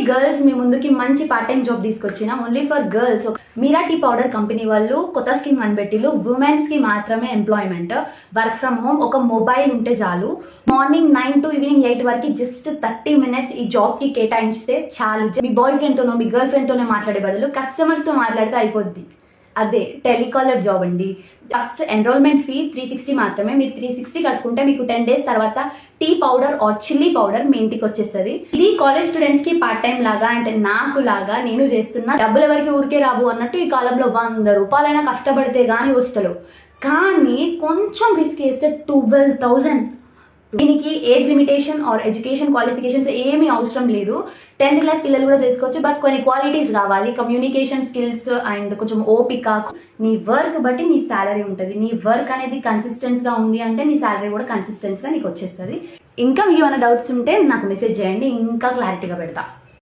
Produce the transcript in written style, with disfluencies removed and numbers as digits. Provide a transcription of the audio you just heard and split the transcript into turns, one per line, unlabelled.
Girls మీ ముందుకి మంచి పార్ట్ టైం జాబ్ తీసుకొచ్చిన ఓన్లీ ఫర్ గర్ల్స్. మీరా టీ పౌడర్ కంపెనీ వాళ్ళు కొత్త స్కీమ్ కనిపెట్టిలు. ఉమెన్స్ కి మాత్రమే ఎంప్లాయ్మెంట్, వర్క్ ఫ్రమ్ హోమ్, ఒక మొబైల్ ఉంటే చాలు. మార్నింగ్ 9 to ఈవినింగ్ 8 వరకు జస్ట్ 30 minutes ఈ జాబ్ కి కేటాయించితే చాలు. మీ బాయ్ ఫ్రెండ్ తోనో మీ గర్ల్ ఫ్రెండ్ తోనే మాట్లాడే బదులు కస్టమర్స్ తో మాట్లాడితే అయిపోద్ది. అదే టెలికాలర్ జాబ్ అండి. ఫస్ట్ ఎన్రోల్మెంట్ ఫీ 360 మాత్రమే. మీరు 360 కట్టుకుంటే మీకు 10 days తర్వాత tea powder or chilli powder మీ ఇంటికి వచ్చేస్తుంది. ఇది కాలేజ్ స్టూడెంట్స్ కి పార్ట్ టైం లాగా, అంటే నాకు లాగా నేను చేస్తున్నా. డబ్బులు ఎవరికి ఊరికే రావు అన్నట్టు ఈ కాలంలో 100 రూపాయలైనా కష్టపడితే గానీ వస్తలేవు. కానీ కొంచెం రిస్క్ చేస్తే 12,000. దీనికి age limitation or education qualifications ఏమీ అవసరం లేదు. 10th క్లాస్ పిల్లలు కూడా చేసుకోవచ్చు. బట్ కొన్ని క్వాలిటీస్ కావాలి, కమ్యూనికేషన్ స్కిల్స్ అండ్ కొంచెం ఓపిక. నీ వర్క్ బట్టి నీ శాలరీ ఉంటుంది. నీ వర్క్ అనేది కన్సిస్టెంట్గా ఉంది అంటే నీ శాలరీ కూడా కన్సిస్టెంట్గా నీకు వచ్చేస్తుంది. ఇంకా మీకు ఏమైనా డౌట్స్ ఉంటే నాకు మెసేజ్ చేయండి, ఇంకా క్లారిటీగా పెడతా.